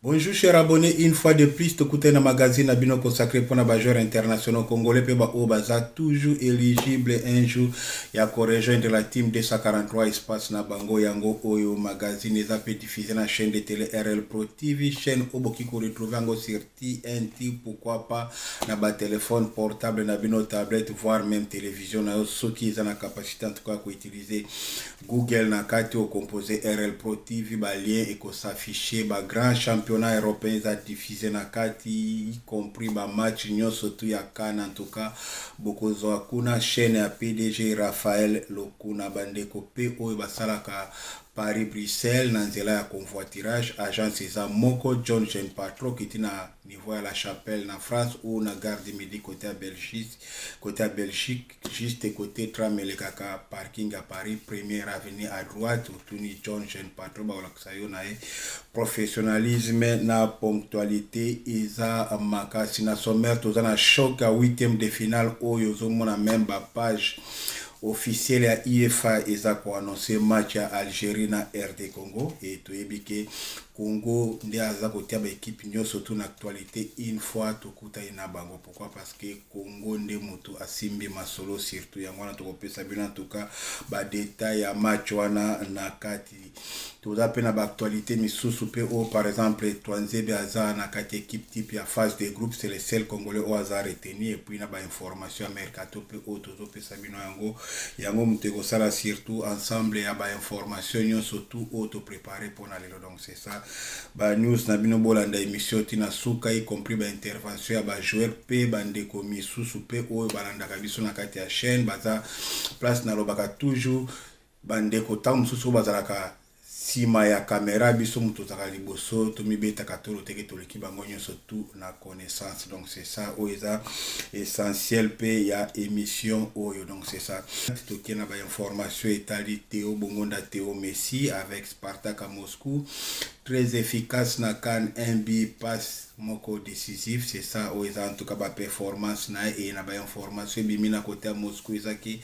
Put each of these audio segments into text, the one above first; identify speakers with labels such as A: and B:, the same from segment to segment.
A: Bonjour chers abonnés, une fois de plus, t'écoutez un magazine à bino consacré pour les joueurs internationaux congolais, pe ba obaza toujours éligible un jour ya ko rejoindre la team 243 espace na bango yango oyo magazine eza pe diffusé na chaîne de télé RL Pro TV, chaîne oboki ko retrouver yango sur TNT, pourquoi pas na ba téléphone portable na bino tablette voire même télévision na ceux qui ont la capacité en tout cas ko utiliser Google na kati au composé RL Pro TV ba lien et ko s'afficher ba grand championnat européen a diffusé na kati, y compris ba match nyonso tu ya CAN. En tout cas bokozo akuna chaîne ya PDG Raphaël Lokuna bandeko pe oyo basalaka Paris-Bruxelles na nzela ya convoiturage agence eza moko John Jean Patro qui est na niveau à la Chapelle na France ou na gare de Midi côté à Belgique juste côté tram elekaka parking à Paris première avenue à droite utuni John Jean Patro ba olaksayo na professionnalisme na ponctualité eza makasi na sommaire toza na choc à 8e de finale oyo zomona même ba page officiel ya IFA eza ko annoncer match à Algérie na RD Congo et toyebike Congo nde aza kotia ba équipe nyonso surtout na actualité une fois tokuta ina bango. Pourquoi? Parce que Congo nde moto asimbi masolo surtout yango na tokopesa bino en tout cas ba détail ya match wana na kati toza pe na ba actualité misusu pe o par exemple Twanzebe aza na kati équipe type ya phase de groupe, c'est le seul congolais au hasard retenu et puis na ba information mercato pe o tozo pesa bino yango muteko sala surtout ensemble ya ba information nyonso surtout auto préparé pour na lelo. Donc c'est ça ba news na bino bolanda émission tina suka y compris ba intervention ya ba joueur pe bandeko misusu pe oyo balanda kabiso na kati ya chaîne baza place na lobaka toujours bandeko ta misusu bazalaka sima ya caméra biso muto zaka liboso to mibeta katolo teke toleki bango nyonso tout na connaissance. Donc c'est ça oyo essentiel pe ya émission oyo. Donc c'est ça toki na ba information etali Théo Bongonda Théo Messi avec Spartak à Moscou très efficace na CAN, un but passe moko décisif. C'est ça oyo en tout cas ba performance na et na ba information bimina côté à Moscou ezaki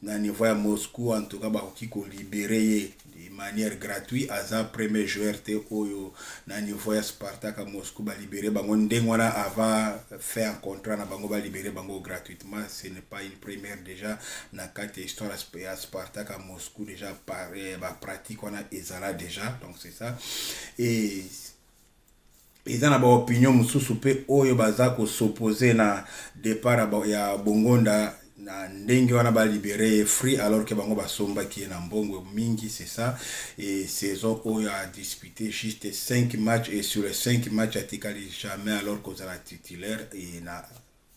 A: na niveau à Moscou en tout cas ba ko libérer de manière gratuite aza premier joueur te oyo na niveau ya Spartak à Moscou ba libérer bango ndengwana avant faire un contrat na bango ba libérer bango gratuitement. Ce n'est pas une première déjà na kati histoire ya Spartak à Moscou déjà par ba pratique on a ezala déjà. Donc c'est ça et ils ont une opinion mususu pe oyo baza ko s'opposer na départ ya Bongonda na ndenge wana ba libéré free alors que bango basomba qui est na mbongo mingi. C'est ça et saison oyo a disputé juste 5 matchs et sur les 5 matchs atikali jamais alors qu'on a titulaire et na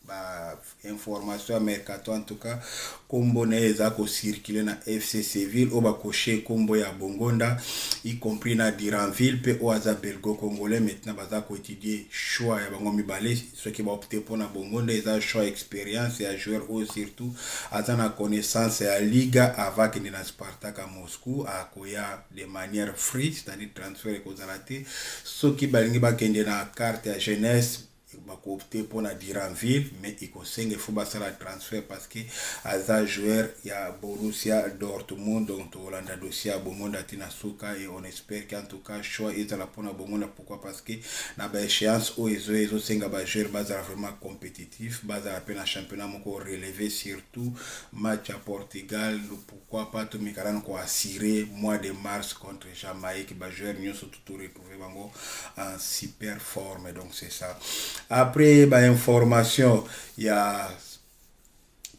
A: ba information mercato en tout cas kombo neza ko circuler na FC Séville o ba cocher kombo ya Bongonda y compris na Diranville pe o aza belgo congolais. Maintenant baza ko étudier choix ya bango mibale ceux qui va opter pour na Bongonda eza choix expérience ya joueur o surtout aza na connaissance ya liga avant que na Spartak à Moscou a koya de manière free, c'est-à-dire transfert ko zalate ceux qui balingi ba kende na carte ya jeunesse bako opter pour na Diranville mais il conseille faut passer la transfert parce que aza joueur ya Borussia Dortmund. Donc Hollanda dossier à Bongonda tina suka et on espère qu'en tout cas choix est à la pona Bongonda. Pourquoi? Parce que na ba échéance o ezo senga ba joueur baza vraiment compétitif baza la peine championnat moko relevé surtout match à Portugal. Pourquoi pas to mikaran ko assurer mois de mars contre Jamaïque ba joueur nyonso tout retrouver bango en super forme. Donc c'est ça. Après ba information ya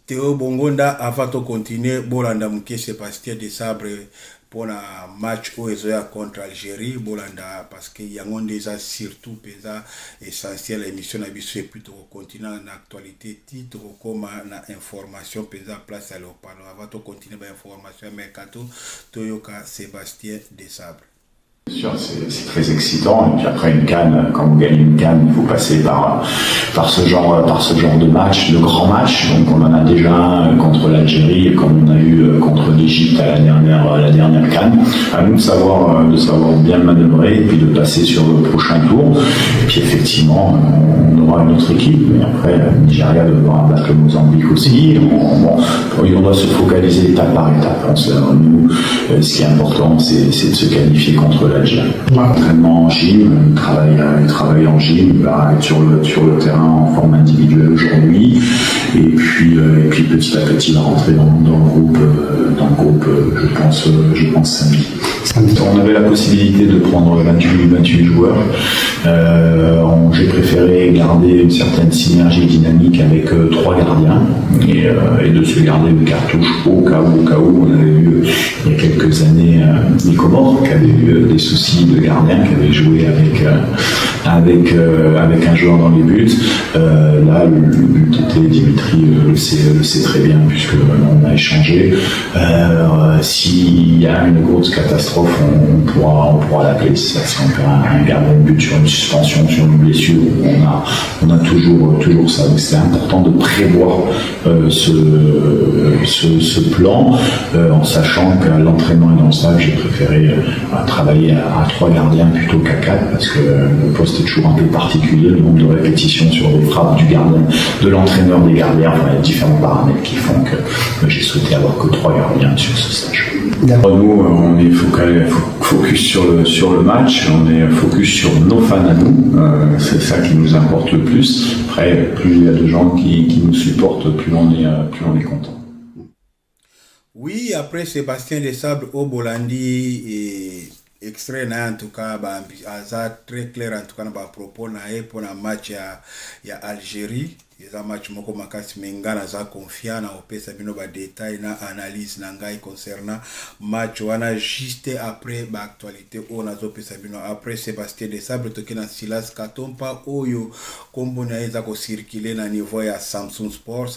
A: Théo Bongonda avant de continuer bolanda muke Sébastien de Sabre pour la match au Ezoya contre Algérie bolanda parce que yango déjà surtout pesa essentiel émission na biso et plutôt continent en actualité titre comme na information pesa place à l'opano avant de continuer ba information mercato toyoka Sébastien de Sabre.
B: Bien sûr, c'est très excitant. Et puis après une CAN, quand vous gagnez une CAN, il faut passer par ce genre de match, de grands matchs. Donc on en a déjà un contre l'Algérie, comme on a eu contre l'Égypte à la dernière CAN. À nous de savoir bien manœuvrer et puis de passer sur le prochain tour. Et puis effectivement, on aura une autre équipe. Mais après, le Nigeria devra battre le Mozambique aussi. On doit se focaliser étape par étape. Nous, ce qui est important, c'est de se qualifier contre l'Algérie. Entraînement en gym, il travaille en gym, il va être sur le terrain en forme individuelle aujourd'hui, et puis petit à petit il va rentrer dans le groupe, je pense samedi. On avait la possibilité de prendre 28 joueurs. J'ai préféré garder une certaine synergie dynamique avec 3 gardiens et de se garder une cartouche au cas où on avait eu il y a quelques années les Comores qui avaient eu des soucis de gardien, qui avaient joué avec un joueur dans les buts. Là, le but était, Dimitri le sait très bien puisque on a échangé. S'il y a une grosse catastrophe, on pourra l'appeler. Si on perd un gardien de but sur une suspension, sur une blessure, on a toujours ça. Donc c'est important de prévoir ce plan en sachant qu'à l'entraînement et dans le stage, j'ai préféré travailler à 3 gardiens plutôt qu'à 4 parce que le poste est toujours un peu particulier, le nombre de répétitions sur les frappes du gardien, de l'entraîneur des gardiens, enfin il y a différents paramètres qui font que j'ai souhaité avoir que 3 gardiens sur ce stage. Nous, on est focus sur le match, on est focus sur nos fans à nous, c'est ça qui nous importe le plus. Après, plus il y a de gens qui nous supportent, plus on est content.
A: Oui, après Sébastien Desables au Bolandi et extrait en tout cas très clair en tout cas à propos pour un match il y a Algérie. Il y a un match moko makasi mengana za confiant na opesa bino ba détail na analyse na ngai concernant match wana juste après ba actualité on a opesa bino après Sébastien Desables tokena Silas Katompa oyo kombo na eza ko circuler na niveau ya Samsung Sport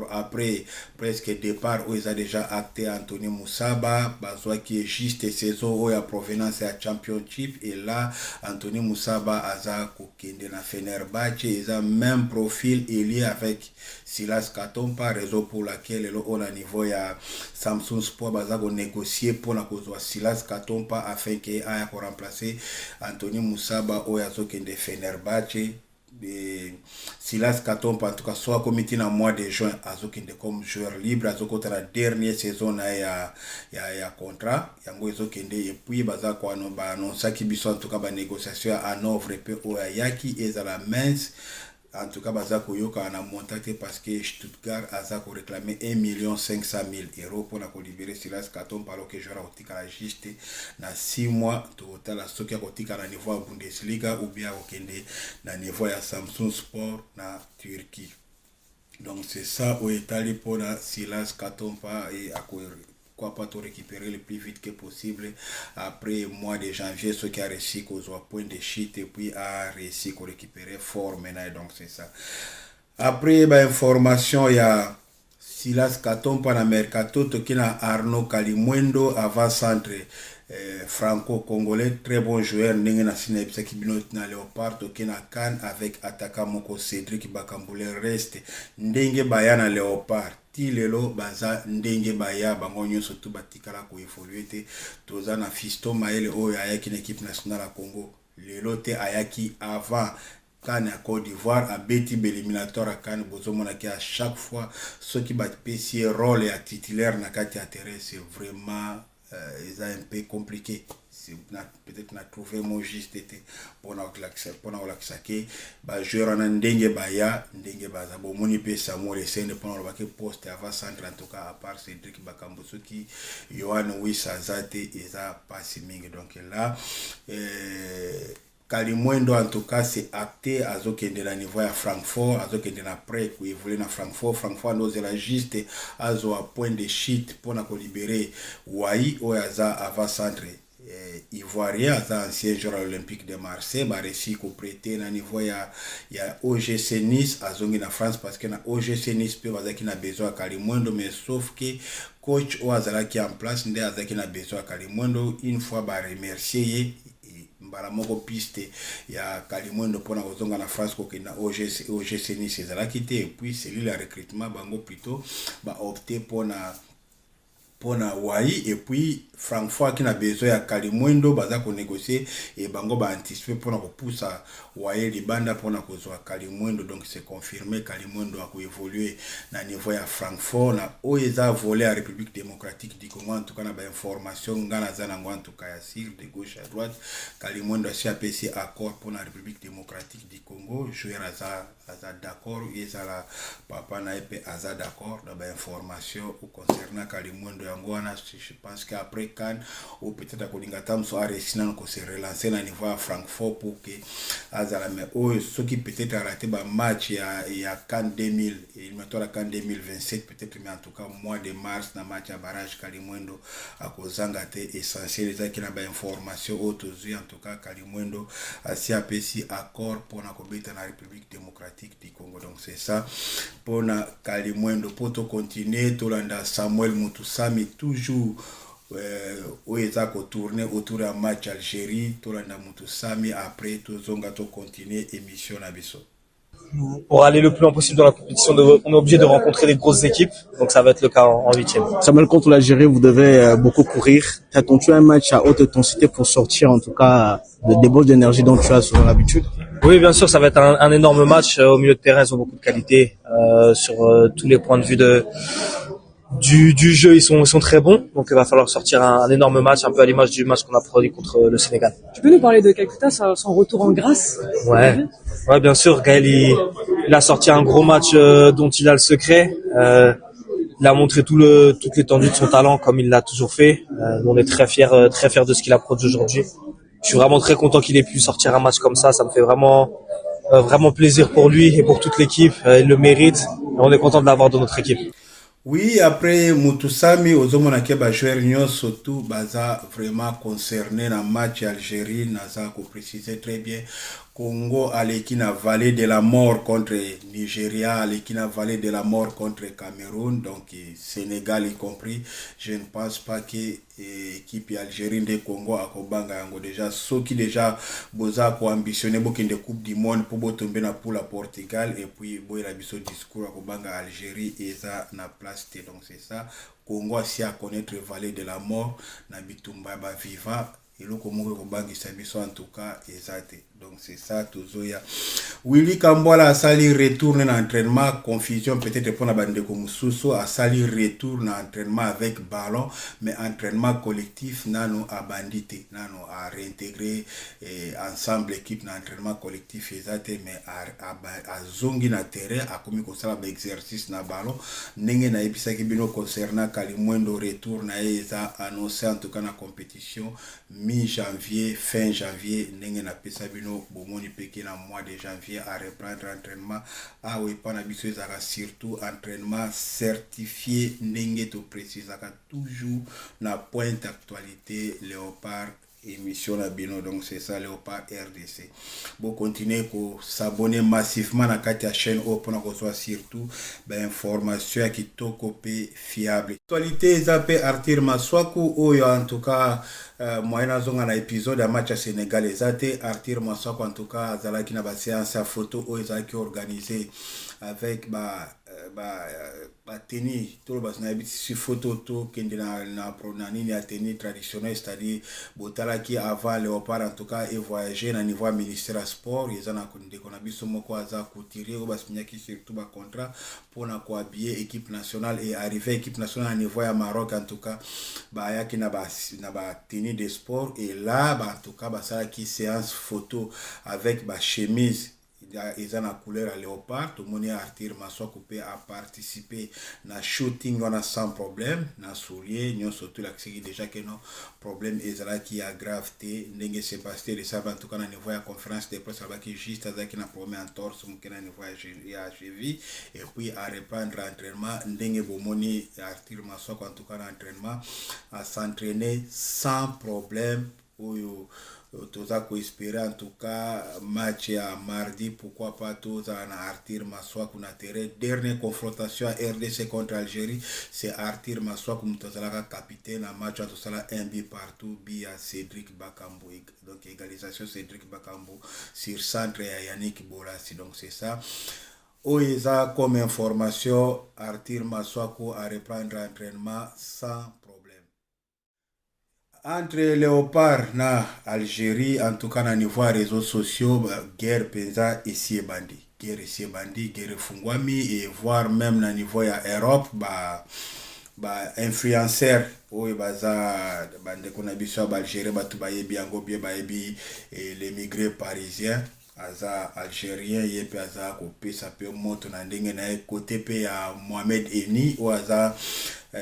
A: après presque départ où ils a déjà acté Anthony Moussaba bazwa qui est juste saison oyo ya provenance ya championship et là Anthony Moussaba aza ko kende na Fenerbahçe ils a même profil lié avec Silas Katompa, raison pour laquelle on a niveau ya Samsung Sport bazago négocier pour la cause Silas Katompa afin que aya ko remplacer Anthony Moussaba au yazo kende Fenerbahçe. Silas Katompa en tout cas soit comité na mois de juin azokende comme joueur libre azokota la dernière saison na ya contrat yango ezokende et puis baza ko annoncer ki biso en tout cas ba négociation en offre pe o yaki ezala mince. En tout cas, Bazako Yoka a monté parce que Stuttgart a réclamé 1,5 million € pour la libérer Silas Katompa alors que je la juste dans 6 mois total à ce qui a à niveau à Bundesliga ou bien au Kende à niveau à Samsung Sport na Turquie. Donc c'est ça où est allé pour Silas Katompa et à quoi pas tout récupérer le plus vite que possible après mois de janvier ce qui a réussi qu'aux point de chute et puis a réussi qu'on récupérer fort maintenant donc c'est ça après information il y a Silas Katompa na mercato tokina Arnaud Kalimwendo avant centre franco-congolais très bon joueur ndenge na sina episa kibino na Léopard tokina Cannes avec attaquant moko Cédric Bakamboule reste ndenge baya na Léopard ti lelo baza ndenge baya bango nyonso tu batikala ko évoluer te toza na Fiston Maele oyo ayaki na équipe nationale ya Congo lelo te ayaki avant Cannes à Côte d'Ivoire à beti éliminatoire à Cannes bozomona ki à chaque fois ceux qui bat PC rôle ya titulaire na kati ya terrain c'est vraiment c'est un peu compliqué. Peut-être n'a trouvé mon juste été pour l'accès bah joueur en ndenge baya ndenge baza bon moni pe Samuel Sende pour le poste avant centre en tout cas à part Cédric Bakamboso qui Johan Wissa Zate eza pas mingi donc là Kalimwendo en tout cas c'est acté azokende na niveau ya Francfort azokende na prêt ku évoluer na Francfort nous la juste azo à point de chute pour na ko libérer Wai oyaza avant centre ivoirien aza ancien joueur olympique de Marseille ba réussi ko prêter na niveau ya OGC Nice azongi na France parce que na OGC Nice pe bazaki na besoin Kalimwendo mais sauf que coach o azala qui en place nde azaki na besoin Kalimwendo une fois ba remercier mbala moko piste ya Kalimwendo pona kozonga na France ko na OGC Nice ezala quitté et puis c'est lui le recrutement bango plutôt ba opté pona pona Wai et puis Francfort qui n'a besoin ya Kalimwendo baza ko négocier et bango ba anticiper pona ko poussa Wai libanda pona ko zo Kalimwendo, donc c'est confirmé Kalimwendo a ko évoluer na niveau ya Francfort na oeza volé à République démocratique du Congo. En tout cas na ba information ngana zana en tout cas ya sur de gauche à droite Kalimwendo a CAPC accord pour la République démocratique du Congo, jouer aza d'accord et ça la papa na épée aza d'accord na ba information concernant Kalimwendo yangoana. Je pense qu'après Cannes ou peut-être à Kolingatam soit réussi ko se relancer na niveau à Francfort pour que azala mais ce qui peut-être a raté ba match ya Cannes 2000 et il mettra la Cannes 2027 peut-être, mais en tout cas mois de mars na match à barrage Kalimwendo à kozanga te essentiel ça qui na ba information autour en tout cas Kalimwendo a CAPC accord pour na kobeta na République démocratique du Congo. Donc c'est ça pour na Kalimwendo. Pour to continuer Tolanda Samuel Mutusami toujours où ils ont tourné autour d'un match Algérie Tolanda Mutusami après tout zonga to continuer émission Nabiso.
C: Pour aller le plus loin possible dans la compétition, on est obligé de rencontrer des grosses équipes, donc ça va être le cas en 8e.
D: Samuel, contre l'Algérie, vous devez beaucoup courir. T'attends-tu un match à haute intensité pour sortir en tout cas de débauche d'énergie dont tu as souvent l'habitude?
C: Oui, bien sûr, ça va être un énorme match. Au milieu de terrain, ils ont beaucoup de qualité. Sur tous les points de vue du jeu, ils sont très bons. Donc il va falloir sortir un énorme match, un peu à l'image du match qu'on a produit contre le Sénégal.
E: Tu peux nous parler de Kakuta, son retour en grâce?
C: Ouais, bien sûr. Gaël, il a sorti un gros match dont il a le secret. Il a montré toute l'étendue de son talent comme il l'a toujours fait. On est très fiers de ce qu'il a produit aujourd'hui. Je suis vraiment très content qu'il ait pu sortir un match comme ça. Ça me fait vraiment plaisir pour lui et pour toute l'équipe. Il le mérite. On est content de l'avoir dans notre équipe.
A: Oui, après Mutusami, ozomona ke ba joueur nyonso tout baza vraiment concerné na match Algérie, naza ko préciser très bien. Congo a l'équipe vallée de la mort contre Nigeria, a l'équipe vallée de la mort contre Cameroun, donc Sénégal y compris. Je ne pense pas que l'équipe algérienne de Congo a kobanga yango déjà ceux qui déjà boza ko ambitionné beaucoup de coupe du monde pour tomber na pour la Portugal et puis boy la biso discours a kobanga Algérie et ça na place T. Donc c'est ça Congo si à connaître vallée de la mort na bitumba ba vivant et le Congo kobangi sabiso en tout cas exact. Donc c'est ça Tozoya. Willy Kambola a sali retourne dans l'entraînement, confusion peut-être pour la bande comme Sousso a sali retourne dans l'entraînement avec ballon, mais entraînement collectif nano a bandité, nano a réintégré ensemble équipe dans l'entraînement collectif exact, mais a zongi na terrain a commis comme ça exercice na ballon, n'enge na episa ki bino concernant Kalimwendo retour na eza annoncé en tout cas na compétition mi-janvier, fin janvier, n'enge na pesa bino bomoni peke na mois de janvier à reprendre entraînement a wepa na biso ezaka surtout entraînement certifié ndenge to précisaka toujours na pointe actualité Léopard émission na bino. Donc c'est ça Léopard RDC. Bon continuer pour s'abonner massivement na kati ya chaîne au pour recevoir surtout ben information qui tokopé fiable. Actualité zape Arthur Maswaku oyo en tout cas moyena zonga na épisode ya match à Sénégal ezate Arthur Maswaku en tout cas azalaki na ba séance à photo oyo ezalaki organisé avec ba tenue tout le bas na sur photo to kende na nini ya tenue traditionnelle, c'est-à-dire botala qui avant Léopard en tout cas et voyager na niveau ministère sport ils na konde kona biso moko aza couturier o basinya ki surtout ba contrat pour na ko habiller équipe nationale et arriver équipe nationale à niveau ya Maroc en tout cas ba yaki na ba tenue de sport et là en tout cas ça qui séance photo avec ba chemise ils ont la couleur à Léopard. Tout le monde Arthur Maswaku a participé na shooting on a sans problème na soulier nous surtout là qui déjà que non problème est là qui a gravité n'enge Sébastien de ça en tout cas na niveau ya conférence de presse là qui juste avec qui na problème en torse mon na niveau ya cheville et puis à reprendre l'entraînement n'enge bomoni Arthur Maswaku en tout cas l'entraînement à s'entraîner sans problème oyo toza ko espérer en tout cas match à mardi pourquoi pas toza na Arthur Maswaku na terrain. Dernière confrontation à RDC contre Algérie c'est Arthur Maswaku mutozalaka capitaine à match à tout ça un but partout bi à Cédric Bakambu, donc égalisation Cédric Bakambu sur centre à Yannick Bolassi. Donc c'est ça Oeza comme information Arthur Maswaku à reprendre l'entraînement sans problème. entre Léopard na Algérie, en tout cas na niveau réseaux sociaux, guerre penza ici bandi. Guerre fungwami et voire même na niveau ya Europe, influenceur oyo baza bandeko na biso ba Algérie batu bayebi yango bien bayebi l'émigré parisien aza algérien yepe aza kopesa pe moto na ndenge na côté pe ya Mohamed Eni ou aza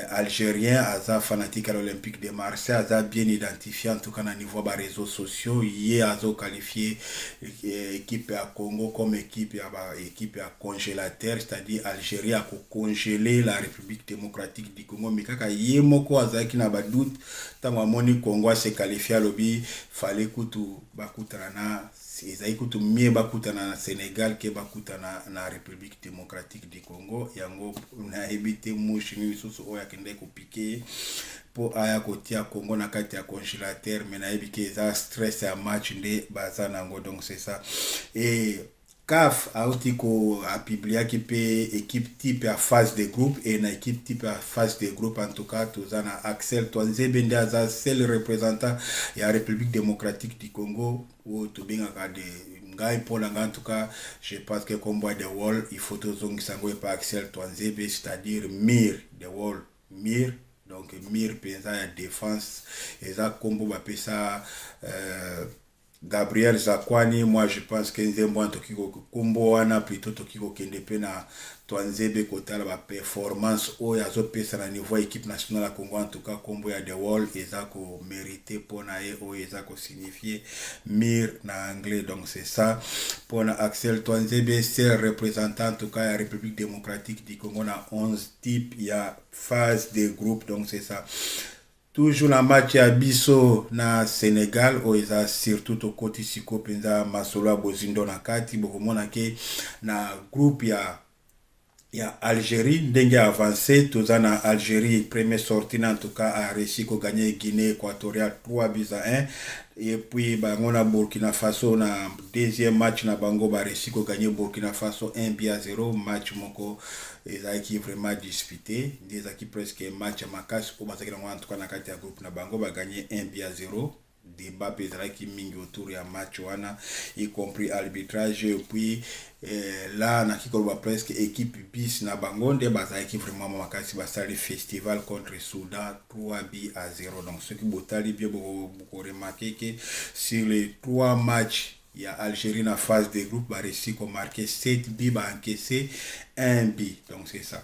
A: algérien aza fanatique à l'Olympique de Marseille aza bien identifié en tout cas na niveau ba réseaux sociaux yé azo qualifié équipe à Congo comme équipe à congélateur, c'est-à-dire Algérie a congelé la République démocratique du Congo mais kaka yé moko aza ki na ba doute tango amoni Congo a se qualifié lobi fallait kutu bakutana ezali kutu mie bakutana na Sénégal ke bakutana na République démocratique du Congo yango na ebité mushi misusu oya kende ko piquer po aya kotia Congo na kati ya congélateur mais na ebike za stress ya match nde baza nango donc c'est ça et CAF a aussi publié qui peut équipe type à phase de groupe et na équipe type à phase de groupe en tout cas tous en Axel Twanzebe Ndaza c'est le représentant de la République démocratique du Congo ou tout bien regardé ngai pour en tout cas je pense que combat de wall il faut tous on s'envoie par Axel Twanzebe c'est-à-dire Mir de wall Mir donc Mir pensa ya défense et ça combo va ça Gabriel Zakwani, moi je pense que Nzembo Tokiko Kumbo wana plutôt Tokiko Kendepe na Twanzebe Kotala ba performance o ya zo pesa na niveau équipe nationale à Congo en tout cas Kombo ya The Wall ezako mérité pour na e o ezako signifier mir na anglais donc c'est ça pour na Axel Twanzebe c'est représentant en tout cas la République démocratique du Congo na 11 types il y a phase de groupe donc c'est ça. Toujours la match ya biso na Sénégal oeza surtout au côté siko penza masolo bozindo na kati bokomona ke na groupe ya Algérie ndenge avancé toza na Algérie première sortie en tout cas a réussi ko gagner Guinée équatoriale 3-1 et puis bango na Burkina Faso na deuxième match na bango ba réussi ko gagner Burkina Faso 1-0 match moko ezaki vraiment disputé des équipes presque match makasi ko bazaki en tout cas na kati ya groupe na bango ba gagner 1-0 débat qui mingi autour ya match wana y compris arbitrage et puis là na kikoba presque équipe bis na bango nde bazaki vraiment makasi basali festival contre Soudan 3-0 donc ce qui botali bien beaucoup remarquer que sur les 3 matchs il y a Algérie en phase de groupe ba réussi ko marquer 7 buts ba encaissé 1 but donc c'est ça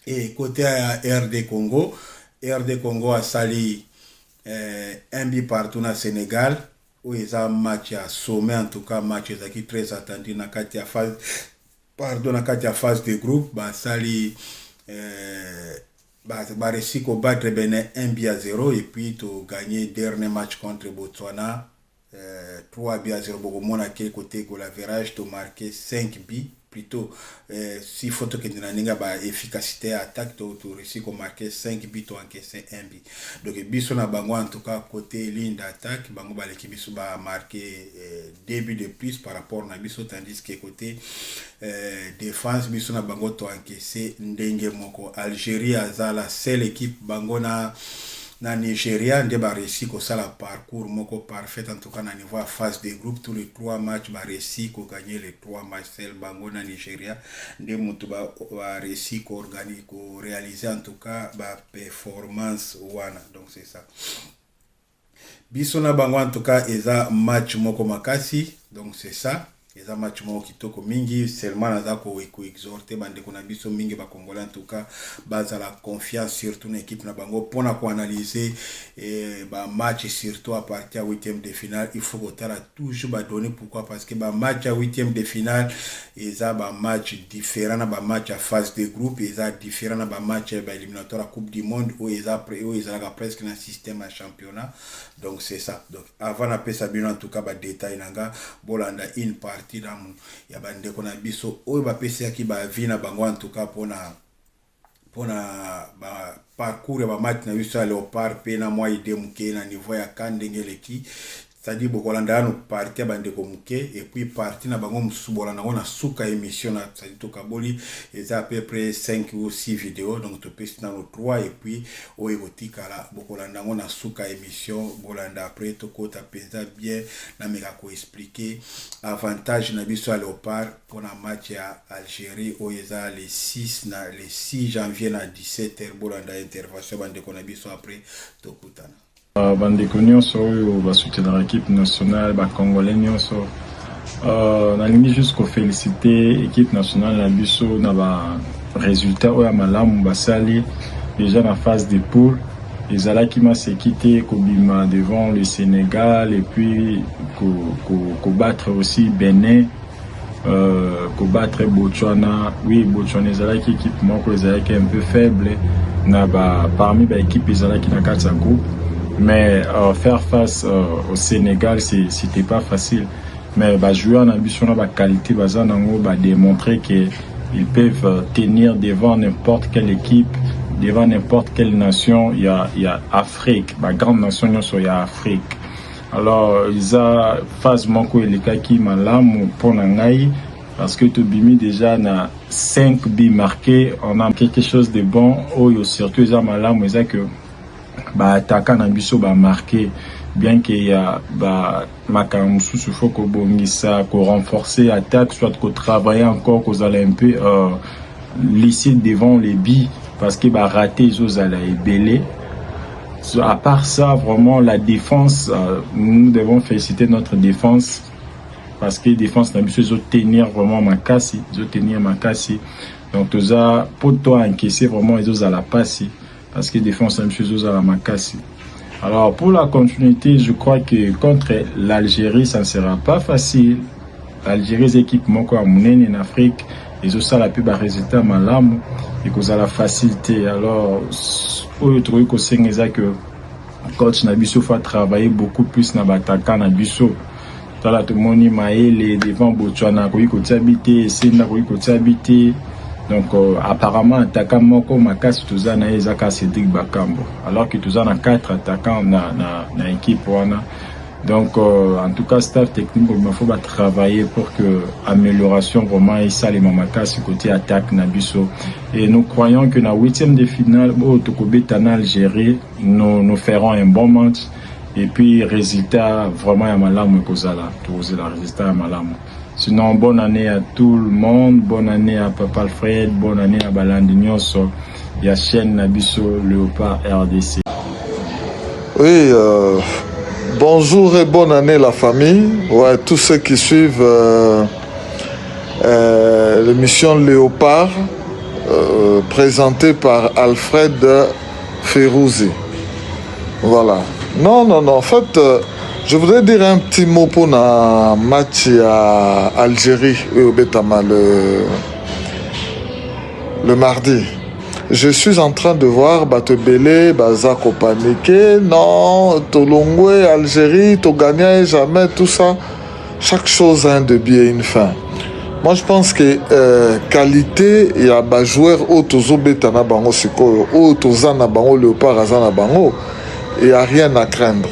A: et côté RD Congo a sali un but partout na Sénégal où ils ont match à sommet en tout cas match qui très attendu na kati ya phase de groupe ba sali ba réussi ko battre Bénin 1-0 et puis to gagner dernier match contre Botswana 3-0 bokomona quel côté ko la virage to marquer 5 buts plutôt si photo que na ba efficacité attaque to réussi ko marquer 5 buts to encaisser 1 but donc biso na bango en tout cas côté ligne d'attaque bango ba l'équipe biso ba marquer 2 buts de plus par rapport na biso tandis que côté défense biso na bango to encaisser ndenge moko Algérie azala seule équipe bango na Nigeria nde ba réussi ko sala parcours moko parfait en tout cas na niveau phase de groupe tous les 3 matchs ba réussi ko gagner les 3 matchs seul bango na Nigeria nde mutu ba réussi ko organiser ko réaliser en tout cas ba performance wana donc c'est ça biso na bango en tout cas eza match moko makasi donc c'est ça eza match moko kitoko mingi seulement naza ko exhorter bande ko na biso mingi ba Congolais en tout cas baza la confiance surtout na équipe na bango pona ko analyser ba match surtout à partir à 8e de finale il faut kotala toujours ba donner pourquoi parce que ba match à 8e de finale eza ba match différent na ba match à phase de groupe eza différent na ba match ba éliminatoire à coupe du monde où eza presque na système à championnat donc c'est ça donc avant na pesa bino en tout cas ba détail nanga bolanda une partie ya bande ko na biso oyo ba pesa ki ba vi na bango en tout cas pona ba parcours ya ba match na biso ya Léopard pe na moi idée muke na niveau ya kandenge leki c'est-à-dire bokolanda no parti bandeko muke et puis parti na bango mususu bolanda na suka émission na c'est-à-dire to kaboli eza à peu près 5 ou 6 vidéos donc to pesi na 3 et puis oyekotikala bokolanda na suka émission bolanda après to kota penza bien na meka ko expliquer avantage na biso à Léopard pour la match à Algérie oyeza le 6 janvier na 17h bolanda intervention bandeko na biso après to kutana
F: bandeko nyonso oyo basoutenaka équipe nationale bacongolais nyonso nalingi juste koféliciter équipe nationale na biso na barésultat oyo ya malamu basali déjà na phase de poule ezalaki maseki te kobima devant le Sénégal et puis kobattre aussi Bénin kobattre Botswana. Oui, Botswana ezalaki équipe moko ezalaki un peu faible na parmi baéquipe ezalaki na kati ya groupe. Mais faire face au Sénégal, c'était pas facile. Mais jouer en ambition, la qualité, démontrer qu'ils peuvent tenir devant n'importe quelle équipe, devant n'importe quelle nation. Il y a Afrique, la grande nation, il y a Afrique. Alors, ils ont phase manko et les cas qui m'alarment pour n'angaï parce que Tobimi déjà na 5 billes marqués, on a quelque chose de bon. Oh, surtout ils ont m'alarme, ils ont que attaquant na biso marqué bien qu'il y a makambo sous faut ko bongisa ko renforcer attaque soit ko travailler encore ko aller un peu laisser devant les billes parce que rater ils allaient ébélé. À part ça vraiment la défense nous devons féliciter notre défense parce que défense na biso ils tenir vraiment makasi donc tout ça pour toi encaisser vraiment ils à la passe parce que défense même chose à la Makassi. Alors pour la continuité, je crois que contre l'Algérie, ça ne sera pas facile. L'Algérie, c'est équipe moko amunene en Afrique, ils ont ça la plus bas résultat malamu et cause à la facilité. Alors pour le truc aussi c'est que coach Nabiso faut travailler beaucoup plus na bataka Nabiso. Tala tout moni maele devant Botswana ko yiko habiter, Sina ko yiko habiter. Donc apparemment attaquant moko makasi tuzana ezaka Cédric Bakambo alors que tuzana 4 attaquants na équipe wana. Donc en tout cas staff technique il faut travailler pour que amélioration vraiment ça les makasi côté attaque na biso et nous croyons que na 8e de finale au Tokobeta na Algérie nous ferons un bon match et puis résultat vraiment ya malamu kozala tuoze la résultat ya malamu. Sinon, bonne année à tout le monde, bonne année à Papa Alfred, bonne année à Balandinyoso, et à Chaîne Nabiso, Léopard RDC.
G: Oui, bonjour et bonne année la famille, ouais, tous ceux qui suivent l'émission Léopard, présentée par Alfred Ferrouzi. Voilà. Non, en fait... je voudrais dire un petit mot pour le match à Algérie au Betama le mardi. Je suis en train de voir Batebele, Bazako paniquer. Non, Tolongwe, Algérie, Togagna, jamais, tout ça. Chaque chose a un début et une fin. Moi, je pense que qualité, il y a des joueurs au Betana Bango Siko, au Tozana Bango, Léopard Azana Bango. Il n'y a rien à craindre.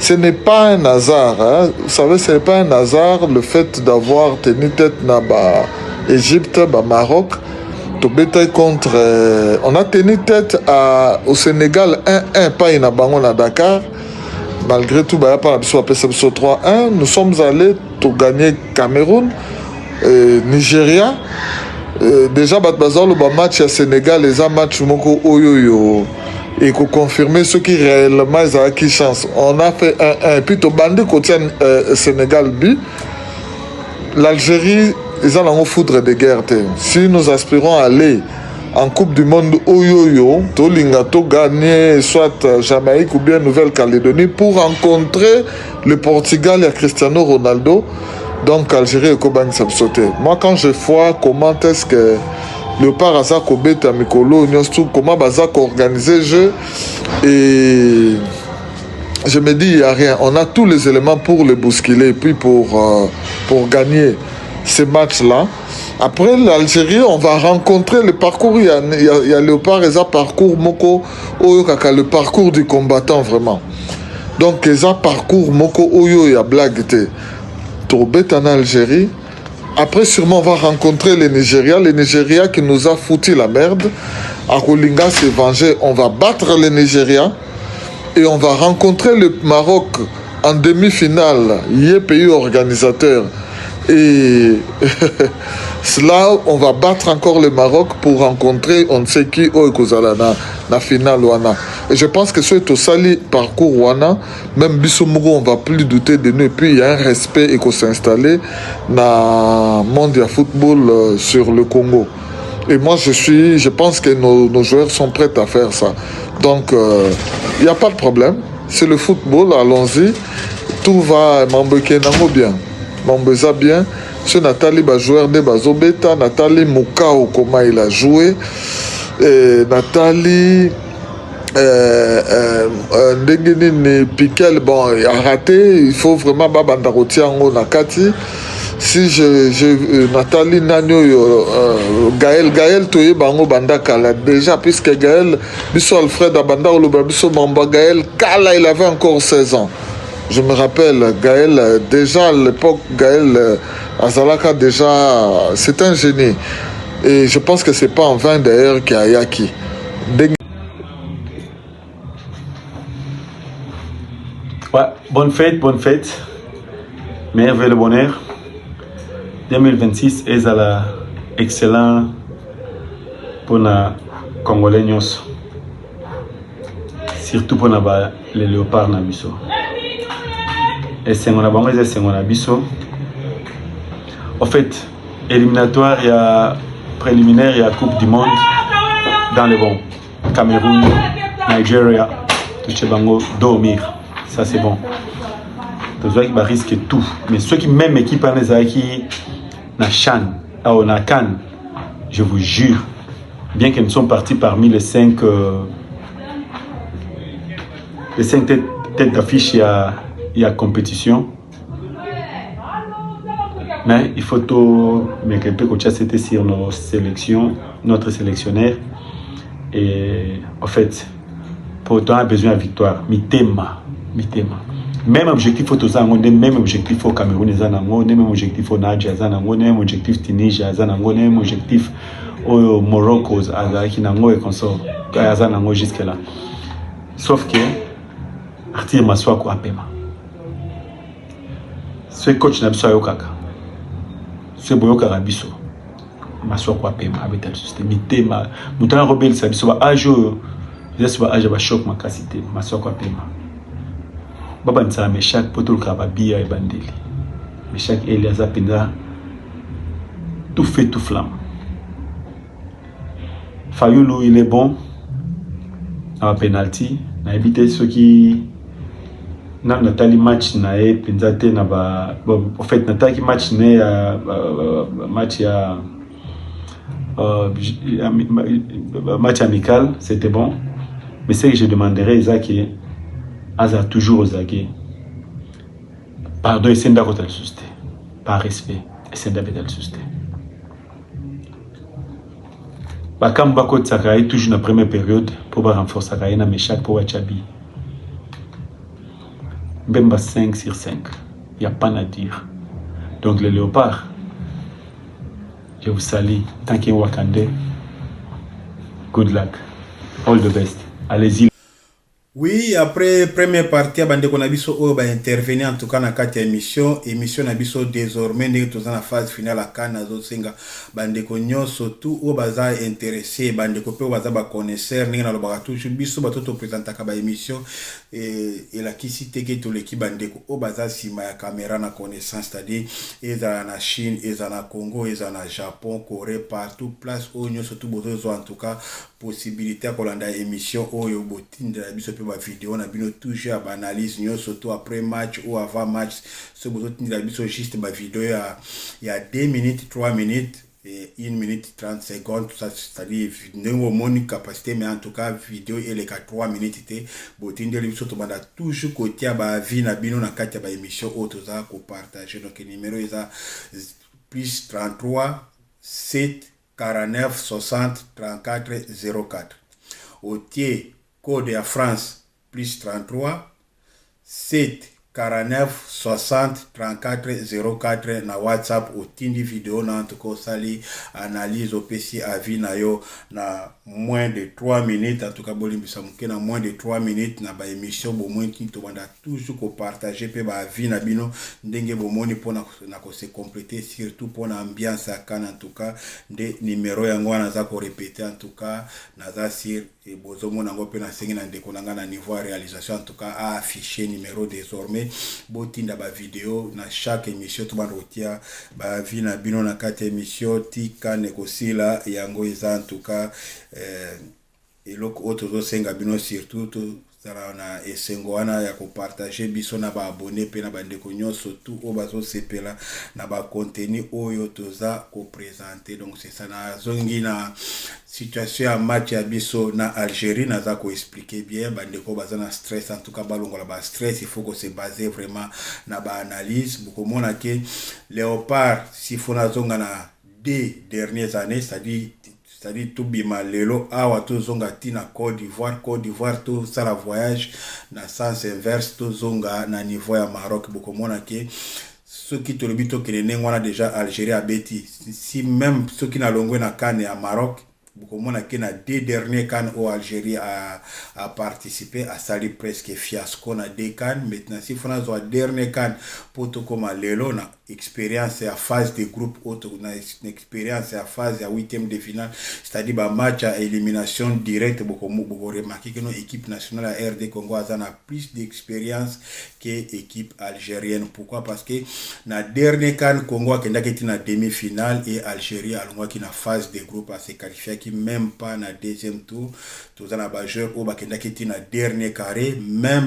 G: Ce n'est pas un hasard, hein. Vous savez, ce n'est pas un hasard le fait d'avoir tenu tête dans l'Égypte, au Maroc. Contre, on a tenu tête au Sénégal 1-1, pas in Abango à Dakar. Malgré tout, par la 3-1, nous sommes allés pour gagner Cameroun, Nigeria. Déjà, le match à Sénégal, les matchs Moko Oyoyo. Et qu'on confirmer ce qui réellement a qui chance. On a fait 1-1. Et puis, au bandit côté Sénégal but, l'Algérie, ils ont un foudre de guerre. Si nous aspirons à aller en Coupe du Monde Oyoyo, Tolingato gagner soit Jamaïque ou bien Nouvelle-Calédonie pour rencontrer le Portugal et Cristiano Ronaldo, donc Algérie et Kobani Sabsoté. Moi, quand je vois comment est-ce que le Parazak Obeta Mikolo, comment Bazak organiser le jeu, et je me dis il n'y a rien. On a tous les éléments pour le bousculer et puis pour gagner ces matchs-là. Après l'Algérie, on va rencontrer le parcours. Il y a le parcours Moko, le parcours du combattant vraiment. Donc, ça parcours moko oyo ya blague te. Tobet en Algérie. Après, sûrement, on va rencontrer le Nigeria. Le Nigeria qui nous a foutu la merde. À Kolinga s'est vengé. On va battre le Nigeria. Et on va rencontrer le Maroc en demi-finale. Il est pays organisateur. Et là, on va battre encore le Maroc pour rencontrer on ne sait qui au Kozala na finale wana. Et je pense que ce Sali parcours wana, même Bissomoro, on va plus douter de nous. Et puis il y a un respect et qu'on s'installer dans le monde du football sur le Congo. Et moi, je pense que nos joueurs sont prêts à faire ça. Donc, il n'y a pas de problème. C'est le football, allons-y. Tout va m'embêter bien. M'embêter bien. Ce Nathalie, joueur de Bazobeta, Nathalie Moukao, comment il a joué. Et Nathalie, Piquel, bon, il a raté. Il faut vraiment Babandaroti en Nakati. Si Nathalie Nagno, Gaël Toye Bango Banda Kala, déjà, puisque Gaël, Bisso Alfred Abanda Oloba, Bisso Mamba, Gaël Kala, il avait encore 16 ans. Je me rappelle, Gaël, déjà à l'époque, Gaël Azalaka, déjà, c'est un génie. Et je pense que c'est pas en vain d'ailleurs qu'il y a Yaki.
H: Ouais, bonne fête. Meilleur le bonheur. 2026 est excellent pour les Congolais, surtout pour les léopards na biso. Et c'est on a bango c'est on a biso. En fait, éliminatoire, il y a préliminaire, il y a Coupe du Monde dans le bon. Cameroun, Nigeria, tout bango dormir. Ça c'est bon. Donc qui risque tout. Mais ceux qui même équipe en qui na Chan, ou na Cannes, je vous jure, bien qu'ils sont partis parmi les 5 têtes d'affiche, il y a compétition. Mais il faut tout, mais quelque chose c'était sur nos sélections, notre sélectionnaire. Et en fait, pour autant, on a besoin de victoire. Mitema. Même objectif au Tozango, même objectif au Cameroun, même objectif au Nadja, même objectif Tunisia, même objectif au Morocco, et consort, jusque là. Sauf que, Artir Maswako Apema. Ce coach n'a pas eu kaka. Ce boyoka rabiso. Maswako Apema avec tel système. Mitema, Moutan Rebelle, ça biso, ajo, je sais pas, ajo, choc ma cassité, Maswako Apema. Baba nsa Meshak poto kaba bia e bandeli. Meshak Eliaza Penda tout fait tout flamme. Fayoulou il est bon à penalty, na éviter ceux qui na Nathalie match na e penzate na ba en fait Nathalie match na match ya match amical, c'était bon. Mais ce que je demanderais Isaac Aza toujours aux aguets. Pardon, et c'est d'accord de le souster. Par respect, et c'est d'accord de le souster. Bakam Bako Tsakaï, toujours dans la première période, pour renforcer Tsakaï, na Meshak pour Wachabi. Bemba 5 sur 5. Il n'y a pas à dire. Donc, les léopards, je vous salue. Tant qu'il y a Wakande, good luck. All the best. Allez-y.
A: Oui, après première partie, Bandeko Nabiso va intervenir en tout cas dans la émission Nabiso désormais nous sommes dans la phase finale à Cannes Senga Bandeko Nyonso tout au baza intéressé Bandeko pe baza ba connaisseur ninga na lobaka toujours biso ba toto présenter ka ba émission et la kisite que tout l'équipe Bandeko au baza sima ya caméra na connaissance c'est-à-dire eza na Chine, eza na Congo, eza na Japon, Corée partout place au Nyonso tout besoin en tout cas possibilité à kolanda émission oyo botinda biso pe ba vidéo na bino toujours à analyse surtout après match ou avant match ce besoin de biso juste ba vidéo il y a 2 minutes 3 minutes et 1 minute 30 secondes tout ça c'est-à-dire nous mon capacité mais en tout cas vidéo et les 3 minutes té botinda biso to banda toujours côté ba vie na bino na kati ba émission auto za ko partager donc numéro est plus 33 7 49 60 34 04. Au tiers code à France plus 33 7 49 60 34 04 na WhatsApp otindi vidéo na antuko sali analyse opesi avis na yo na moins de 3 minutes en tout cas bolimbisa muke na moins de 3 minutes na ba émission bomoni to banda toujours ko partager pe ba avis na bino ndenge bomoni pona na ko se compléter surtout pona ambiance akana en tout cas de numéro yango na za ko répéter en tout cas na za sur et bozomo nango pe na sengi na ndeko nanga na niveau de réalisation en tout cas à afficher numéro désormais botinda ba vidéo na chaque émission to bandotia ba vi na bino na kati émission tika nekosila yango eza en tout cas eloko oto senga bino surtout to zala na esengo wana ya ko partager biso na ba abonné pe na bandeko nyonso tout o bazo sepela na ba contenu oyo toza ko présenter. Donc c'est ça na zongi na situation ya match ya biso na Algérie naza ko expliquer bien bandeko baza na stress en tout cas balongola ba stress il faut que se baser vraiment na ba analyse beaucoup mona ke Léopard si fona zonga na des dernières années c'est-à-dire tout bima lelo awa to zonga tina Côte d'Ivoire to sala voyage na sens inverse to zonga na niveau ya Maroc beaucoup mona ke ceux qui te le bito que les ngwana déjà Algérie a beti si même ceux qui na longwe na CAN à Maroc beaucoup mona ke na deux derniers CAN au Algérie a participé à sali presque fiasco na deux CAN maintenant si fona zo dernier CAN poto comme lelo na expérience à phase de groupe auto na expérience à phase à 8e de finale c'est-à-dire ba match à élimination directe beaucoup remarquer que nos équipe nationale à RD Congo a plus d'expérience que équipe algérienne. Pourquoi? Parce que na dernier CAN Congo a kenda na demi-finale et Algérie a qui na phase de groupe à se qualifier qui même pas na deuxième tour tous na ba joueur au bakenda na dernier carré même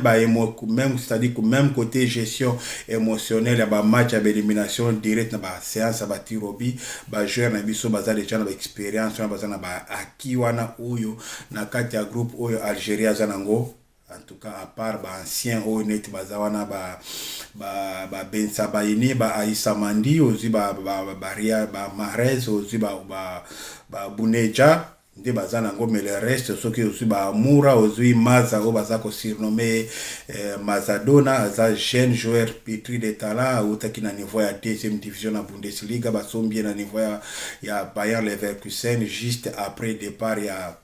A: c'est-à-dire que même côté gestion émotionnelle ya ba match à élimination directe na ba séance ba tirobi ba joueur na biso baza déjà na expérience na baza na ba acquis wana oyo na kati ya groupe oyo Algérie azanango en tout cas à part ba ancien oyo net baza wana ba Ben Sabaini ba Aïssa Mandi ozi ba Ria ba Mahrez ozi ba Buneja de bazana ngo mais le reste ceux qui aussi ba Moura ozi Maza o baza ko surnommé Mazadona aza jeune joueur pétri de talent utaki na niveau ya deuxième division na Bundesliga ba sombi na niveau ya Bayer Leverkusen juste après départ ya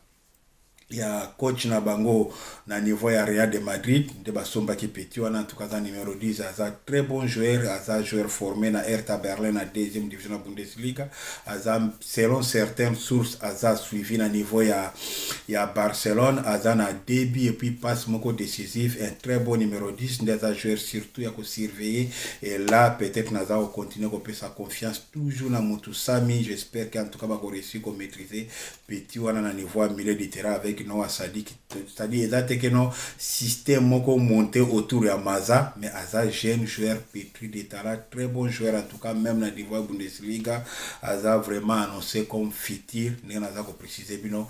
A: coach na bango na niveau ya Real de Madrid de basomba ki petit wana en tout cas numéro 10 aza très bon joueur aza joueur formé na Hertha Berlin na deuxième division na Bundesliga aza selon certaines sources aza suivi na niveau ya Barcelone aza na début et puis passe moko décisif un très bon numéro 10 des joueurs surtout ya ko surveiller et là peut-être naza ko continuer ko pe sa confiance toujours na Moutou Sami j'espère qu'en tout cas ba ko réussir ko maîtriser petit wana na niveau milieu de terrain avec Noah Sadik c'est-à-dire exactement que no système moko monté autour ya Maza mais aza jeune joueur pétri de talent très bon joueur en tout cas même na niveau Bundesliga aza vraiment annoncé comme futur ne naza ko préciser bino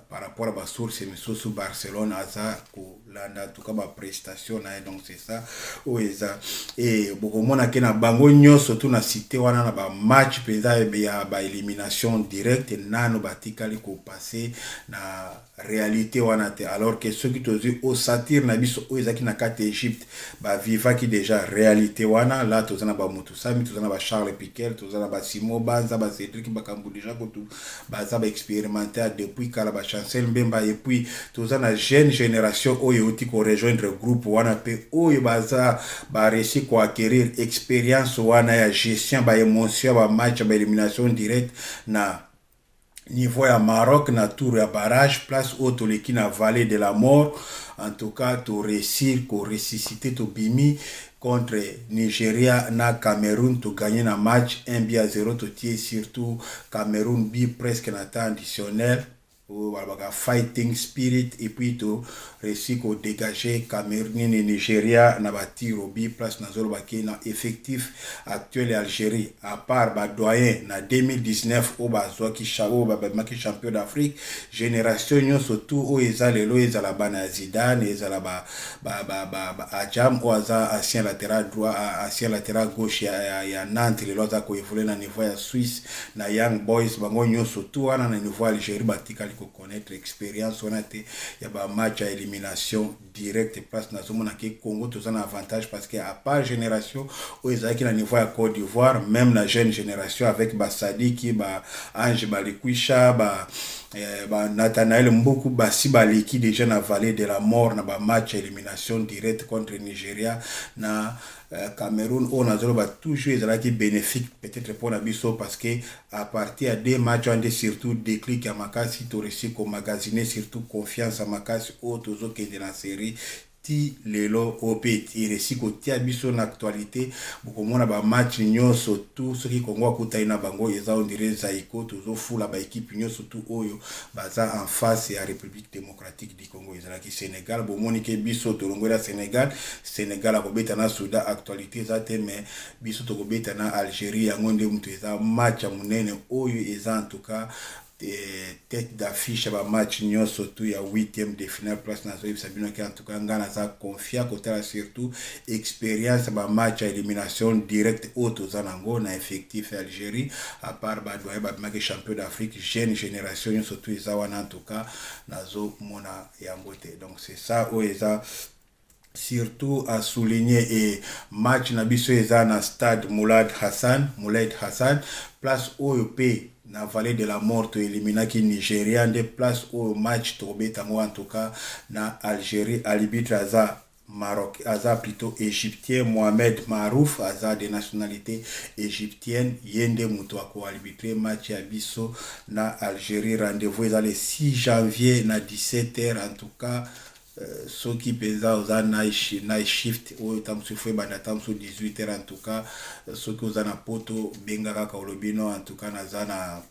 A: par rapport à ma source mais sous Barcelone aza ko landa en tout cas ma prestation na donc c'est ça oeza et beaucoup mona ke na bango nyo surtout na cité wana na ba match peza ya ba élimination directe nano batikali ko passer na réalité wana te alors que ceux qui tozi au satire na biso oeza ki na kate Égypte ba viva ki déjà réalité wana là tozana ba Moutou Sami tozana ba Charles Piquel tozana ba Simon Banza ba Cédric Bakambu déjà ko tout baza ba expérimenter depuis kala ba Chancel Mbemba et puis tozana jeune génération oyo uti ko rejoindre groupe wana pe oyo baza ba réussi ko acquérir expérience wana ya gestion ba émotion ba match ba élimination directe na niveau ya Maroc na tour ya barrage place auto leki na vallée de la mort en tout cas to réussir ko ressusciter to bimi contre Nigeria na Cameroun to gagner na match 1-0 to tirer surtout Cameroun bi presque na temps additionnel fighting spirit et puis to réussir ko dégager Cameroun et Nigeria na batiro bi place na zolo baki na effectif actuel Algérie à part ba doyen na 2019 au bazwa ki chao ba maki champion d'Afrique génération nyo surtout o ezalelo ezala bana Zidane ezala ba Adjam o aza ancien latéral droit ancien latéral gauche ya Nantes le za ko évoluer na niveau ya Suisse na Young Boys bango nyo surtout wana na niveau Algérie batikali connaître expérience on a été il y a ba match à élimination directe place na zomona ke Congo tous un avantage parce que à part génération où ils qui na niveau à Côte d'Ivoire même la jeune génération avec ba Sadiki ba Ange Balikwisha ba Nathanaël Mboku basi baleki déjà na vallée de la mort na ba match à élimination directe contre Nigeria na Cameroun on a toujours ezalaki bénéfique peut-être pour la biso parce que à partir des matchs on a surtout déclic à makasi to réussi ko magasiner surtout confiance à makasi autozo que de la série ti lelo opet iresi ko tia biso na actualité bokomona ba match nyonso tout ce qui Congo akutai na bango eza on dirait zaiko tozo fula ba équipe nyonso tout oyo baza en face ya République démocratique du Congo ezalaki Sénégal bomoni ke biso tolongola Sénégal akobeta na Soudan actualité zate mais biso tokobeta na Algérie yango nde mutu eza match ya munene oyo eza en tout cas tête d'affiche ba match nyo surtout ya 8e de finale place na zo sabino ki en tout cas ngana za confia côté la surtout expérience ba match à élimination directe auto zanango na effectif Algérie à part ba doye ba maki champion d'Afrique jeune génération nyo surtout eza wana en tout cas nazo mona ya ngote donc c'est ça o eza surtout à souligner et match na biso eza na stade Mouled Hassan place OEP na vallée de la mort to éliminaki Nigeria de place au match tobe tango en tout cas na Algérie arbitre aza Maroc aza plutôt égyptien Mohamed Marouf aza de nationalité égyptienne yende muto ko arbitrer match ya biso na Algérie rendez-vous est le 6 janvier na 17h en tout cas ceux qui pesa aux night shift ou tamsufwe bana tamsu 18h en tout cas ceux qui aux na poto bengaka kaolobino en tout cas na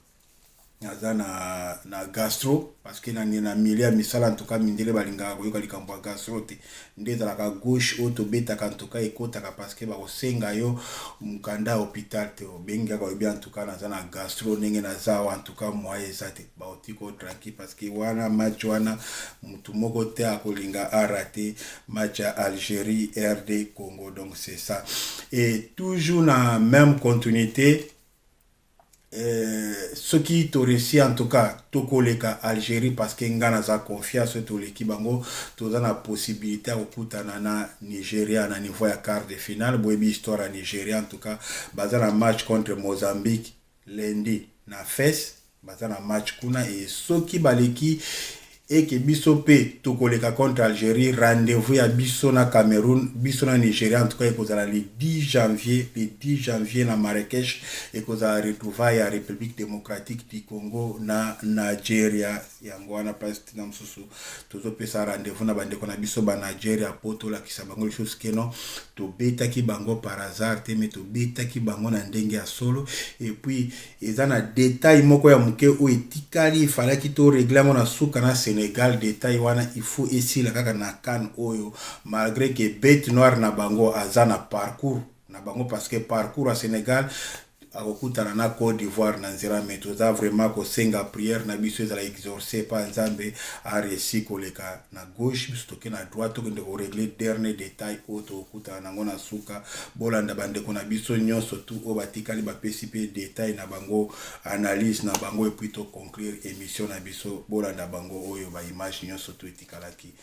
A: gastro parce que na milia misala en tout cas mindele balingaka koyoka likambo ya gastro te ndeza la gauche auto beta en tout cas ekotaka parce que ba kosenga yo mukanda hôpital te bengaka obi en tout cas na gastro ndenge na zawa en tout cas moye zate ba otiko tranquille parce que wana match wana mutu moko te akolinga arate match à Algérie RD Congo donc c'est ça et toujours na même continuité ce qui t'ont réussi en tout cas tokoleka Algérie parce que ngana za confiance to l'équipe bango toza na possibilité à okutana na Nigeria na niveau ya quart de finale boyebi histoire à Nigeria en tout cas baza na match contre Mozambique lundi na FES baza na match kuna et soki baleki et que biso pe tokoleka contre Algérie rendez-vous ya biso na Cameroun biso na Nigeria en tout cas ekozala le 10 janvier na Marrakech ekozala retrouvaille ya République démocratique du Congo na Nigeria yango wana place na msusu tozo pesa rendez-vous na bandeko na biso ba Nigeria poto la kisabango chose que non to beta ki bango par hasard te mais to beta ki bango na ndenge ya solo et puis ezana détail moko ya muke o etikali fala ki to réglement na suka na Sénégal détail wana il faut ici la kaka na kan oyo malgré que bête noire na bango azana parcours na bango parce que parcours à Sénégal akokutana na Côte d'Ivoire na nzira metoza vraiment ko senga prière na biso ezala exaucer pa nzambe a réussi koleka na gauche biso ke na droite to kende ko régler dernier détail auto okutana nango na suka bolanda bande ko na biso nyonso tout o batikali ba PCP détail na bango analyse na bango et puis to conclure émission na biso bolanda bango oyo ba image nyonso tout etikalaki.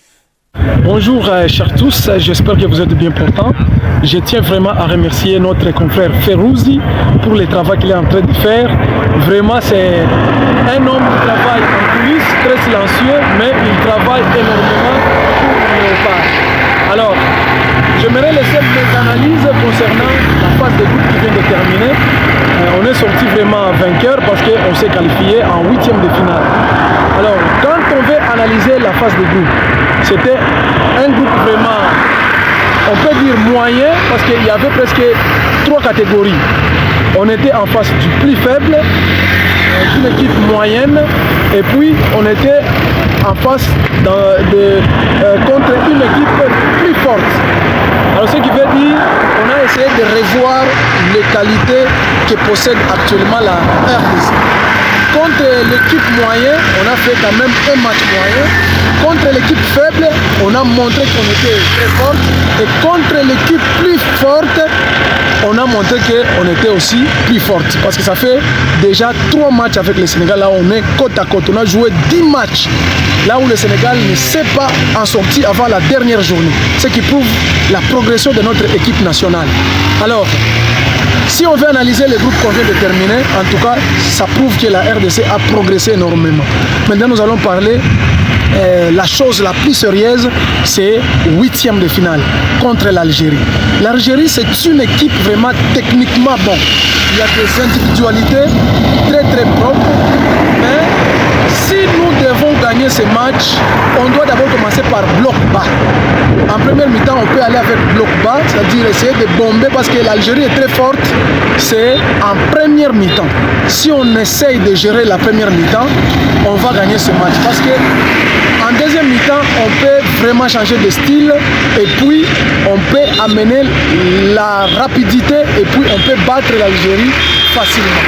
I: Bonjour chers tous, j'espère que vous êtes bien portants. Je tiens vraiment à remercier notre confrère Ferrouzi pour le travail qu'il est en train de faire. Vraiment c'est un homme qui travaille en coulisses, très silencieux, mais il travaille énormément pour nos parts. Alors, j'aimerais laisser des analyses concernant la phase de groupe qui vient de terminer. On est sorti vraiment vainqueur parce qu'on s'est qualifié en 8e de finale. Alors, quand on veut analyser la phase de groupe, c'était un groupe vraiment, on peut dire moyen, parce qu'il y avait presque 3 catégories. On était en face du plus faible, une équipe moyenne, et puis on était en face contre une équipe plus forte. Alors ce qui veut dire qu'on a essayé de revoir les qualités que possède actuellement la RDC. contre l'équipe moyenne, on a fait quand même un match moyen. Contre l'équipe faible, on a montré qu'on était très fort. Et contre l'équipe plus forte, on a montré qu'on était aussi plus forte. Parce que ça fait déjà 3 matchs avec le Sénégal. Là, on est côte à côte. On a joué 10 matchs. Là où le Sénégal ne s'est pas en sorti avant la dernière journée. Ce qui prouve la progression de notre équipe nationale. Alors, si on veut analyser les groupes qu'on vient de terminer, en tout cas, ça prouve que la RDC a progressé énormément. Maintenant, nous allons parler la chose la plus sérieuse, c'est 8e de finale contre l'Algérie. L'Algérie, c'est une équipe vraiment techniquement bon. Il y a des individualités très très propres, mais si nous devons gagner ce match, on doit d'abord commencer par bloc bas. En première mi-temps, on peut aller avec bloc bas, c'est-à-dire essayer de bomber parce que l'Algérie est très forte. C'est en première mi-temps. Si on essaye de gérer la première mi-temps, on va gagner ce match. Parce que en deuxième mi-temps, on peut vraiment changer de style et puis on peut amener la rapidité et puis on peut battre l'Algérie facilement.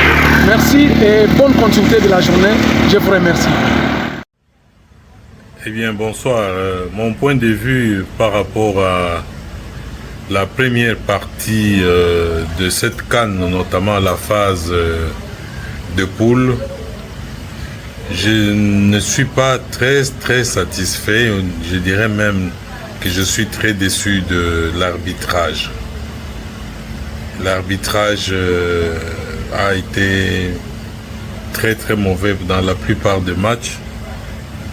I: Merci et bonne continuité de la journée. Je vous remercie.
J: Eh bien, bonsoir. Mon point de vue par rapport à la première partie de cette CAN, notamment la phase de poule, je ne suis pas très satisfait. Je dirais même que je suis très déçu de l'arbitrage. L'arbitrage a été très mauvais dans la plupart des matchs,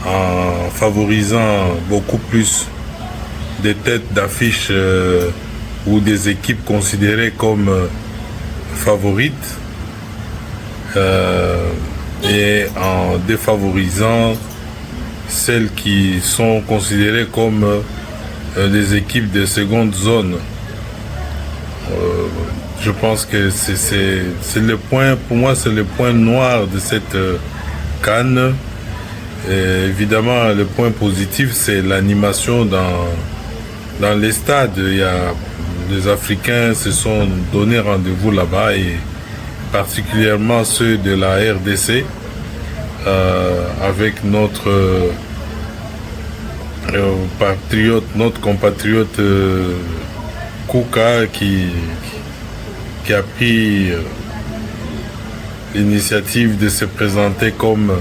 J: en favorisant beaucoup plus des têtes d'affiche ou des équipes considérées comme favorites et en défavorisant celles qui sont considérées comme des équipes de seconde zone. Je pense que c'est le point, pour moi c'est le point noir de cette CAN. Et évidemment, le point positif, c'est l'animation dans les stades. Les Africains se sont donné rendez-vous là-bas, et particulièrement ceux de la RDC, avec notre compatriote Kouka qui a pris l'initiative de se présenter comme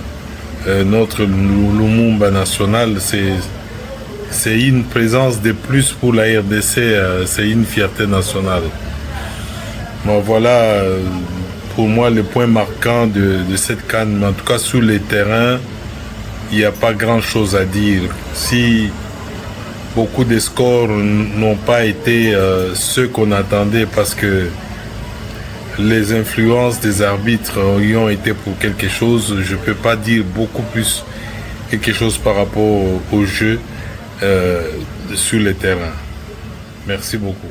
J: notre Lumumba national. C'est une présence de plus pour la RDC, c'est une fierté nationale. Bon, voilà pour moi le point marquant de cette CAN. Mais en tout cas sur les terrains, il n'y a pas grand chose à dire. Si beaucoup de scores n'ont pas été ceux qu'on attendait, parce que les influences des arbitres y ont été pour quelque chose, je ne peux pas dire beaucoup plus quelque chose par rapport au jeu sur le terrain. Merci beaucoup.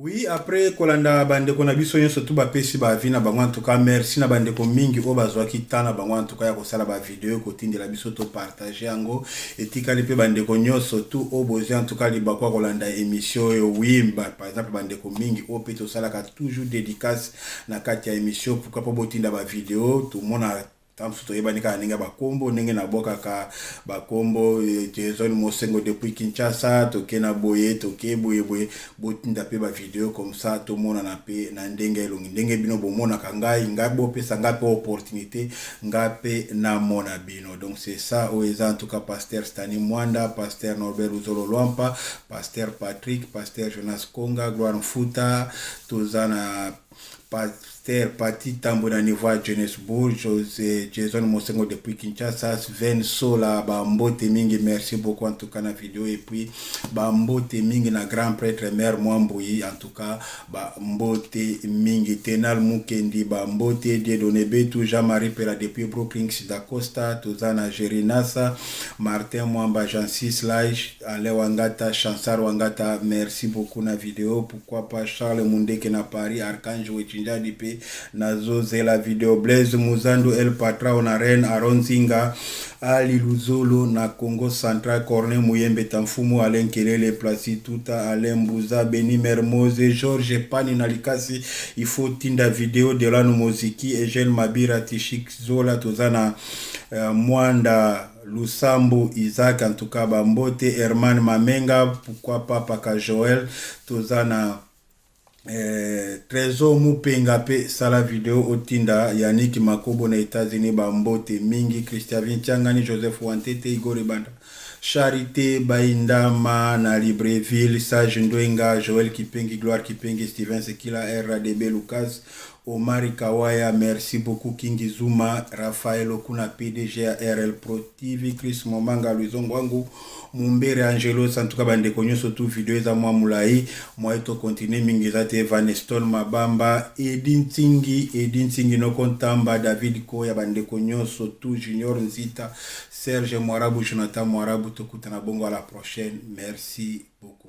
A: Oui, après kolanda bandeko na biso nyonso tu bapesi ba avis na bango, en tout cas merci na bandeko mingi o bazwaki tana bango, en tout cas ya kosala ba vidéo kotindela biso to partager yango etikali pe bandeko nyonso tu o bozi, en tout cas libakwa kolanda émission yo. Oui, par exemple bandeko mingi o pe to salaka toujours dédicace na kati ya émission, pourquoi pas botinda ba vidéo tout le monde a tamsuto yebanika ninga bakombo ndenge na boka ka bakombo Jason Mosengo depuis Kinshasa tokena boye toke boye botinda pe ba vidéo comme ça tout le monde na pe na ndenge elongi ndenge bino bomona kangai ngabo pesa ngape opportunité ngape na mona bino. Donc c'est ça oeza, en tout cas pasteur Stani Mwanda, pasteur Norbert Uzolo Lwampa, pasteur Patrick, pasteur Jonas Konga, Gloire Mfuta, tozana pasteur Pati Tambo na niveau à Johannesburg, José Jason Mosengo depuis Kinshasa, Sven Sola, Bambote mingi, merci beaucoup en tout cas na vidéo, et puis Bambote mingi na grand prêtre Mère Mwamboyi, en tout cas Bambote mingi, Tenal Mukendi, Bambote Dieudonné Betu, Jean-Marie Pera depuis Brooklyn, Sida Costa, Tozana Gerinasa, Martin Mwamba, Jean-Cis Lage, Ale Wangata, Chansar Wangata, merci beaucoup na vidéo. Pourquoi pas Charles Mundeke na Paris, Archange Wechinja Dipe, nazo la video Blaise Muzandu El Patra Onaren Aronzinga Ali Luzolo na Congo Central Corne Muyembe Tamfumu Alain Kelele Placituta Alain Mbouza Beni Mermoze George Pani Nalikasi il faut tinda video de la muziki Eugène Mabira Tishik Zola Tozana Mwanda Lusambo Isaac en tout cas Bambote Herman Mamenga pourquoi pas Paka Joël Tozana Trésor Mupenga pe sala video otinda Yannick Makobo na États-Unis Bambote Mingi Christian Vinciangani Joseph Wantete Igor Banda Charité Baindama na Libreville Sage Ndwenga Joël Kipengi Gloire Kipengi Steven Sekila RADB Lucas Omari Kawaya, merci beaucoup Kingi Zuma, Raphaël Okuna PDG RL Pro TV, Chris Momanga, Luizongo Wangu, Mumbere Angelo, Santuka Bandekonyo, surtout vidéo za mwa mulai, mwa ito continue mingizate Vaneston Mabamba, Edin Tingi no kontamba, David Koya Bandekonyo, surtout Junior Nzita, Serge Mwarabu, Jonathan Mwarabu, Tokutana Bongo à la prochaine, merci beaucoup.